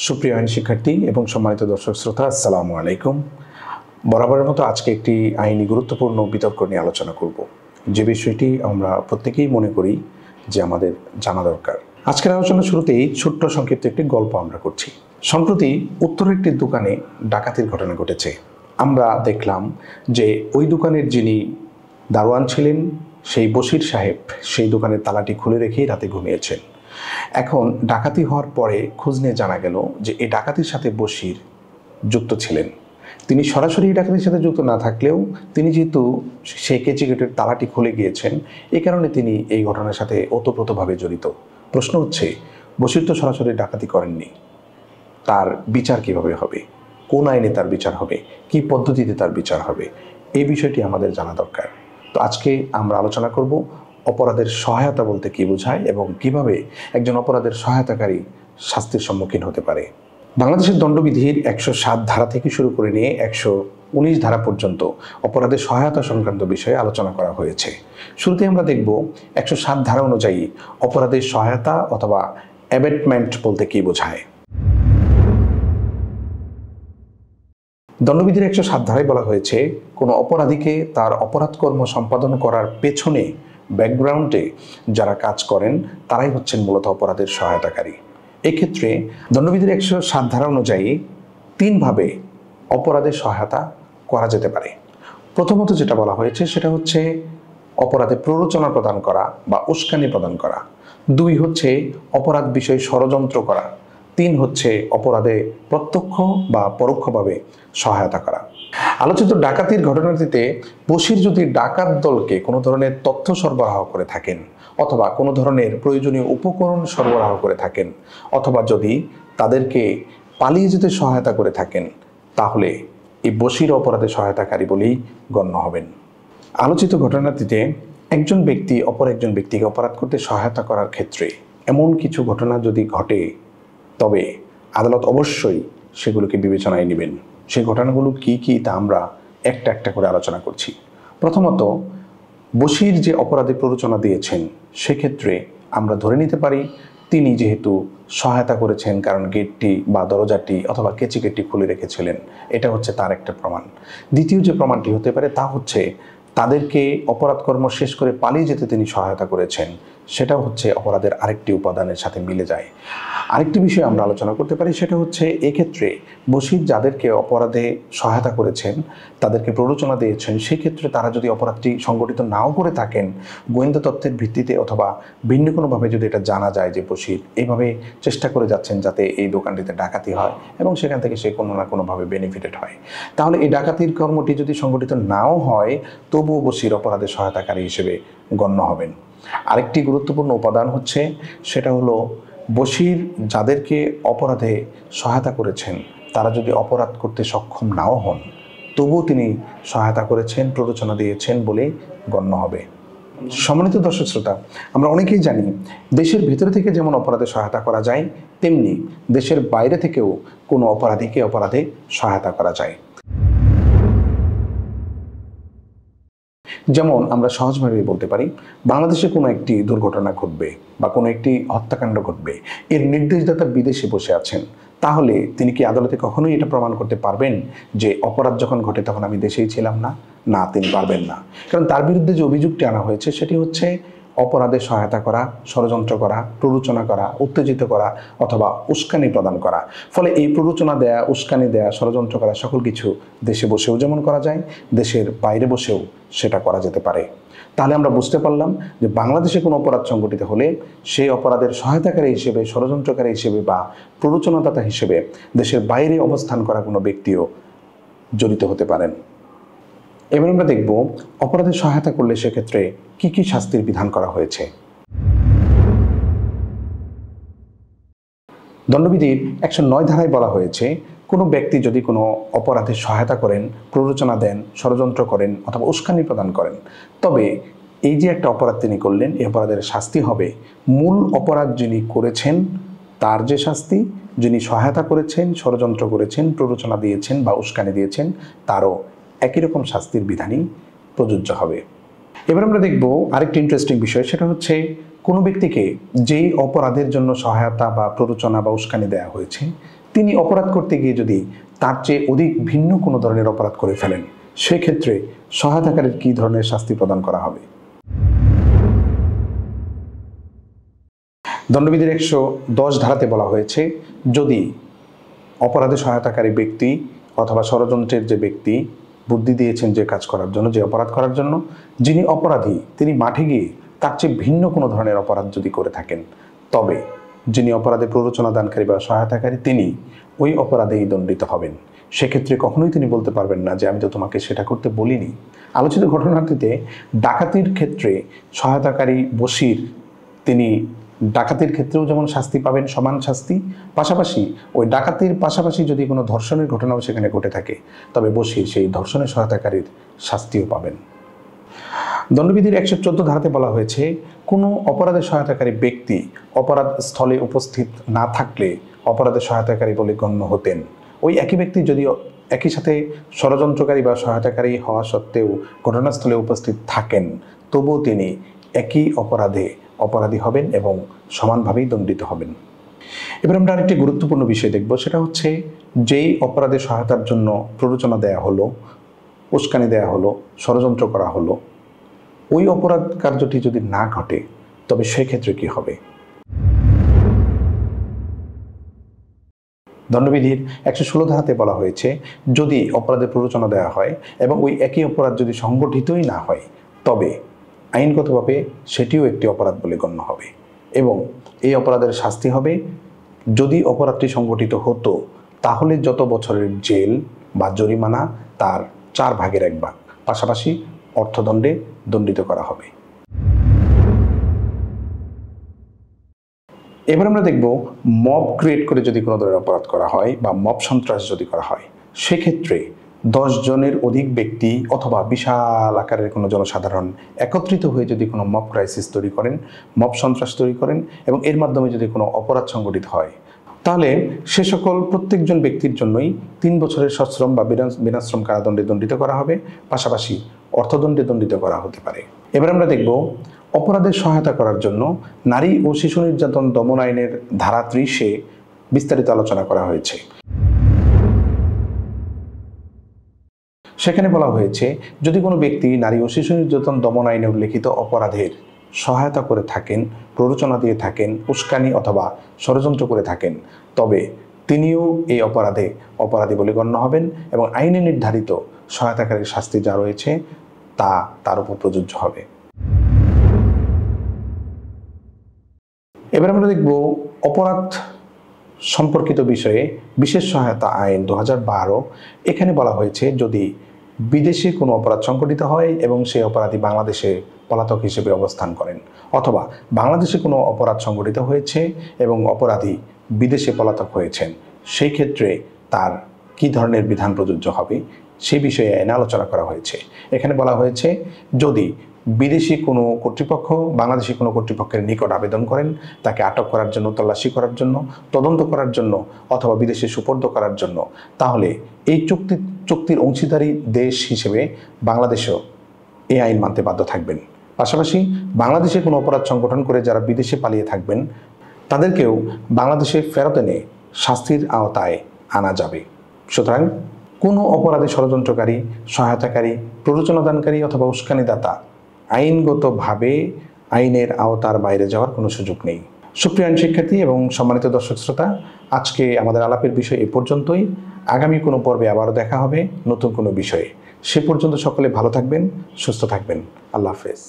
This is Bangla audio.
সুপ্রিয় আইন শিক্ষার্থী এবং সম্মানিত দর্শক শ্রোতা, আসসালামু আলাইকুম। বরাবরের মতো আজকে একটি আইনি গুরুত্বপূর্ণ বিতর্ক নিয়ে আলোচনা করব, যে বিষয়টি আমরা প্রত্যেকেই মনে করি যে আমাদের জানা দরকার। আজকের আলোচনার শুরুতেই ছোট্ট সংক্ষিপ্ত একটি গল্প আমরা করছি। সম্প্রতি উত্তরের একটি দোকানে ডাকাতির ঘটনা ঘটেছে। আমরা দেখলাম যে ওই দোকানের যিনি দারোয়ান ছিলেন, সেই বশির সাহেব সেই দোকানের তালাটি খুলে রেখেই রাতে ঘুমিয়েছেন। এখন ডাকাতি হওয়ার পরে খোঁজ নিয়ে জানা গেল যে এই ডাকাতির সাথে বশির যুক্ত ছিলেন। তিনি সরাসরি ডাকাতির সাথে যুক্ত না থাকলেও তিনি যেহেতু সেই কেচি গেটের তালাটি খুলে গিয়েছেন, এই কারণে তিনি এই ঘটনার সাথে ওতপ্রোতভাবে জড়িত। প্রশ্ন হচ্ছে, বশির তো সরাসরি ডাকাতি করেননি, তার বিচার কিভাবে হবে? কোন আইনে তার বিচার হবে? কি পদ্ধতিতে তার বিচার হবে? এই বিষয়টি আমাদের জানা দরকার। তো আজকে আমরা আলোচনা করব অপরাধের সহায়তা বলতে কী বোঝায় এবং কিভাবে একজন অপরাধের সহায়তাকারী শাস্তির সম্মুখীন হতে পারে। বাংলাদেশের দণ্ডবিধির 107 ধারা থেকে শুরু করে নিয়ে 119 ধারা পর্যন্ত অপরাধের সহায়তা সংক্রান্ত বিষয়ে আলোচনা করা হয়েছে। শুরুতে আমরা দেখব 107 ধারা অনুযায়ী অপরাধের সহায়তা অথবা অ্যাবেটমেন্ট বলতে কী বোঝায়। দণ্ডবিধির 107 ধারায় বলা হয়েছে, কোনো অপরাধীকে তার অপরাধকর্ম সম্পাদন করার পেছনে ব্যাকগ্রাউন্ডে যারা কাজ করেন তারাই হচ্ছেন মূলত অপরাধের সহায়তাকারী। এক্ষেত্রে দণ্ডবিধির 107 ধারা অনুযায়ী তিনভাবে অপরাধের সহায়তা করা যেতে পারে। প্রথমত যেটা বলা হয়েছে সেটা হচ্ছে অপরাধে প্ররোচনা প্রদান করা বা উস্কানি প্রদান করা। 2 হচ্ছে অপরাধ বিষয়ে ষড়যন্ত্র করা। 3 হচ্ছে অপরাধে প্রত্যক্ষ বা পরোক্ষভাবে সহায়তা করা। আলোচিত ডাকাতির ঘটনাটিতে বশির যদি ডাকাত দলকে কোনো ধরনের তথ্য সরবরাহ করে থাকেন, অথবা কোনো ধরনের প্রয়োজনীয় উপকরণ সরবরাহ করে থাকেন, অথবা যদি তাদেরকে পালিয়ে যেতে সহায়তা করে থাকেন, তাহলে এই বশির অপরাধে সহায়তাকারী বলেই গণ্য হবেন। আলোচিত ঘটনাটিতে একজন ব্যক্তি অপর একজন ব্যক্তিকে অপরাধ করতে সহায়তা করার ক্ষেত্রে এমন কিছু ঘটনা যদি ঘটে, তবে আদালত অবশ্যই সেগুলোকে বিবেচনায় নেবেন। সেই ঘটনাগুলো কি কি তা আমরা একটা একটা করে আলোচনা করছি। প্রথমত, বশির যে অপরাধে প্ররোচনা দিয়েছেন সেক্ষেত্রে আমরা ধরে নিতে পারি তিনি যেহেতু সহায়তা করেছেন, কারণ গেটটি বা দরজাটি অথবা কেচি গেটটি খুলে রেখেছিলেন, এটা হচ্ছে তার একটা প্রমাণ। দ্বিতীয় যে প্রমাণটি হতে পারে তা হচ্ছে তাদেরকে অপরাধকর্ম শেষ করে পালিয়ে যেতে তিনি সহায়তা করেছেন, সেটাও হচ্ছে অপরাধের আরেকটি উপাদানের সাথে মিলে যায়। আরেকটি বিষয় আমরা আলোচনা করতে পারি, সেটা হচ্ছে এক্ষেত্রে বশির যাদেরকে অপরাধে সহায়তা করেছেন, তাদেরকে প্ররোচনা দিয়েছেন, সেক্ষেত্রে তারা যদি অপরাধটি সংগঠিত নাও করে থাকেন, গোয়েন্দা তথ্যের ভিত্তিতে অথবা ভিন্ন কোনোভাবে যদি এটা জানা যায় যে বশির এইভাবে চেষ্টা করে যাচ্ছেন যাতে এই দোকানটিতে ডাকাতি হয় এবং সেখান থেকে সে কোনো না কোনোভাবে বেনিফিটেড হয়, তাহলে এই ডাকাতির কর্মটি যদি সংগঠিত নাও হয় তবুও বশির অপরাধের সহায়তাকারী হিসেবে গণ্য হবেন। আরেকটি গুরুত্বপূর্ণ উপাদান হচ্ছে, সেটা হলো বশির যাদেরকে অপরাধে সহায়তা করেছেন তারা যদি অপরাধ করতে সক্ষম নাও হন, তবুও তিনি সহায়তা করেছেন, প্ররোচনা দিয়েছেন বলে গণ্য হবে। সম্মানিত দর্শক শ্রোতা, আমরা অনেকেই জানি দেশের ভেতরে থেকে যেমন অপরাধে সহায়তা করা যায়, তেমনি দেশের বাইরে থেকেও কোনো অপরাধীকে অপরাধে সহায়তা করা যায়। যেমন আমরা সহজভাবে বলতে পারি, বাংলাদেশে কোনো একটি দুর্ঘটনা ঘটবে বা কোনো একটি হত্যাকাণ্ড ঘটবে, এর নির্দেশদাতা বিদেশে বসে আছেন, তাহলে তিনি কি আদালতে কখনোই এটা প্রমাণ করতে পারবেন যে অপরাধ যখন ঘটে তখন আমি দেশেই ছিলাম না? না, তিনি পারবেন না। কারণ তার বিরুদ্ধে যে অভিযোগটি আনা হয়েছে সেটি হচ্ছে অপরাধে সহায়তা করা, ষড়যন্ত্র করা, প্ররোচনা করা, উত্তেজিত করা অথবা উস্কানি প্রদান করা। ফলে এই প্ররোচনা দেয়া, উস্কানি দেয়া, ষড়যন্ত্র করা সকল কিছু দেশে বসেও যেমন করা যায়, দেশের বাইরে বসেও সেটা করা যেতে পারে। তাহলে আমরা বুঝতে পারলাম যে বাংলাদেশে কোনো অপরাধ সংঘটিত হলে সেই অপরাধের সহায়তাকারী হিসেবে, ষড়যন্ত্রকারী হিসেবে বা প্ররোচনাদাতা হিসেবে দেশের বাইরে অবস্থান করা কোনো ব্যক্তিও জড়িত হতে পারেন। এবার আমরা দেখব অপরাধের সহায়তা করলে সেক্ষেত্রে কি কি শাস্তির বিধান করা হয়েছে। দণ্ডবিধির 109 ধারায় বলা হয়েছে, কোনো ব্যক্তি যদি কোনো অপরাধে সহায়তা করেন, প্ররোচনা দেন, ষড়যন্ত্র করেন অথবা উস্কানি প্রদান করেন, তবে এই যে একটা অপরাধ তিনি করলেন, এই অপরাধের শাস্তি হবে মূল অপরাধ যিনি করেছেন তার যে শাস্তি, যিনি সহায়তা করেছেন, ষড়যন্ত্র করেছেন, প্ররোচনা দিয়েছেন বা উস্কানি দিয়েছেন তারও একই রকম শাস্তির বিধানই প্রযোজ্য হবে। এবার আমরা দেখব আরেকটি ইন্টারেস্টিং বিষয়, সেটা হচ্ছে কোনো ব্যক্তিকে যেই অপরাধের জন্য সহায়তা বা প্ররোচনা বা উস্কানি দেওয়া হয়েছে তিনি অপরাধ করতে গিয়ে যদি তার চেয়ে অধিক ভিন্ন কোনো ধরনের অপরাধ করে ফেলেন, সেক্ষেত্রে সহায়তাকারীর কী ধরনের শাস্তি প্রদান করা হবে? দণ্ডবিধির 110 ধারাতে বলা হয়েছে, যদি অপরাধে সহায়তাকারী ব্যক্তি অথবা ষড়যন্ত্রের যে ব্যক্তি বুদ্ধি দিয়েছেন যে কাজ করার জন্য, যে অপরাধ করার জন্য, যিনি অপরাধী তিনি মাঠে গিয়ে তার চেয়ে ভিন্ন কোনো ধরনের অপরাধ যদি করে থাকেন, তবে যিনি অপরাধে প্ররোচনা দানকারী বা সহায়তাকারী তিনি ওই অপরাধেই দণ্ডিত হবেন। সেক্ষেত্রে কখনোই তিনি বলতে পারবেন না যে আমি তো তোমাকে সেটা করতে বলিনি। আলোচিত ঘটনাটিতে ডাকাতির ক্ষেত্রে সহায়তাকারী বশির তিনি ডাকাতির ক্ষেত্রেও যেমন শাস্তি পাবেন, সমান শাস্তি, পাশাপাশি ওই ডাকাতির পাশাপাশি যদি কোনো ধর্ষণের ঘটনাও সেখানে ঘটে থাকে, তবে বশির সেই ধর্ষণের সহায়তাকারীর শাস্তিও পাবেন। দণ্ডবিধির 114 ধারাতে বলা হয়েছে, কোনো অপরাধের সহায়তাকারী ব্যক্তি অপরাধ স্থলে উপস্থিত না থাকলে অপরাধের সহায়তাকারী বলে গণ্য হতেন। ওই একই ব্যক্তি যদি একই সাথে ষড়যন্ত্রকারী বা সহায়তাকারী হওয়া সত্ত্বেও ঘটনাস্থলে উপস্থিত থাকেন, তবুও তিনি একই অপরাধী হবেন এবং সমানভাবেই দণ্ডিত হবেন। এবার আমরা আরেকটি গুরুত্বপূর্ণ বিষয় দেখব, সেটা হচ্ছে যেই অপরাধের সহায়তার জন্য প্ররোচনা দেয়া হলো, উস্কানি দেয়া হলো, ষড়যন্ত্র করা হলো, ওই অপরাধ কার্যটি যদি না ঘটে তবে সেক্ষেত্রে কি হবে? দণ্ডবিধির 116 ধারাতে বলা হয়েছে, যদি অপরাধের প্ররোচনা দেওয়া হয় এবং ওই একই অপরাধ যদি সংগঠিতই না হয়, তবে আইনগতভাবে সেটিও একটি অপরাধ বলে গণ্য হবে এবং এই অপরাধের শাস্তি হবে, যদি অপরাধটি সংগঠিত হতো তাহলে যত বছরের জেল বা জরিমানা তার 4 ভাগের 1 ভাগ, পাশাপাশি অর্থদণ্ডে দণ্ডিত করা হবে। এবার আমরা দেখব মব ক্রিয়েট করে যদি কোনো ধরনের অপরাধ করা হয় বা মব সন্ত্রাস যদি করা হয়, সেক্ষেত্রে 10 জনের অধিক ব্যক্তি অথবা বিশাল আকারের কোনো জনসাধারণ একত্রিত হয়ে যদি কোনো মব ক্রাইসিস তৈরি করেন, মব সন্ত্রাস তৈরি করেন এবং এর মাধ্যমে যদি কোনো অপরাধ সংগঠিত হয়, তাহলে সে সকল প্রত্যেকজন ব্যক্তির জন্যই 3 বছরের সশ্রম বা বিনাশ্রম কারাদণ্ডে দণ্ডিত করা হবে, পাশাপাশি অর্থদণ্ডে দণ্ডিত করা হতে পারে। এবার আমরা দেখব অপরাধের সহায়তা করার জন্য নারী ও শিশু নির্যাতন দমন আইনের ধারা 30-এ বিস্তারিত আলোচনা করা হয়েছে। সেখানে বলা হয়েছে, যদি কোনো ব্যক্তি নারী ও শিশু নির্যাতন দমন আইনে উল্লেখিত অপরাধের সহায়তা করে থাকেন, প্ররোচনা দিয়ে থাকেন, উস্কানি অথবা ষড়যন্ত্র করে থাকেন, তবে তিনিও এই অপরাধী বলে গণ্য হবেন এবং আইনে নির্ধারিত সহায়তাকারীর শাস্তি যা রয়েছে তা তার উপর প্রযোজ্য হবে। এবার আমরা দেখব অপরাধ সম্পর্কিত বিষয়ে বিশেষ সহায়তা আইন 2012। এখানে বলা হয়েছে, যদি বিদেশে কোনো অপরাধ সংঘটিত হয় এবং সেই অপরাধী বাংলাদেশে পলাতক হিসেবে অবস্থান করেন, অথবা বাংলাদেশে কোনো অপরাধ সংঘটিত হয়েছে এবং অপরাধী বিদেশে পলাতক হয়েছেন, সেই ক্ষেত্রে তার কী ধরনের বিধান প্রযোজ্য হবে সেই বিষয়ে আইনে আলোচনা করা হয়েছে। এখানে বলা হয়েছে, যদি বিদেশি কোনো কর্তৃপক্ষ বাংলাদেশি কোনো কর্তৃপক্ষের নিকট আবেদন করেন তাকে আটক করার জন্য, তল্লাশি করার জন্য, তদন্ত করার জন্য অথবা বিদেশে সুপর্দ করার জন্য, তাহলে এই চুক্তির অংশীদারী দেশ হিসেবে বাংলাদেশও এই আইন মানতে বাধ্য থাকবেন। পাশাপাশি বাংলাদেশে কোনো অপরাধ সংগঠন করে যারা বিদেশে পালিয়ে থাকবেন তাদেরকেও বাংলাদেশে ফেরত এনে শাস্তির আওতায় আনা যাবে। সুতরাং কোনো অপরাধে ষড়যন্ত্রকারী, সহায়তাকারী, প্ররোচনাদানকারী অথবা উস্কানিদাতা আইনগতভাবে আইনের আওতার বাইরে যাওয়ার কোনো সুযোগ নেই। সুপ্রিয় আইন শিক্ষার্থী এবং সম্মানিত দর্শক শ্রোতা, আজকে আমাদের আলাপের বিষয় এ পর্যন্তই। আগামী কোনো পর্বে আবারও দেখা হবে নতুন কোনো বিষয়ে। সে পর্যন্ত সকলে ভালো থাকবেন, সুস্থ থাকবেন। আল্লাহ হাফেজ।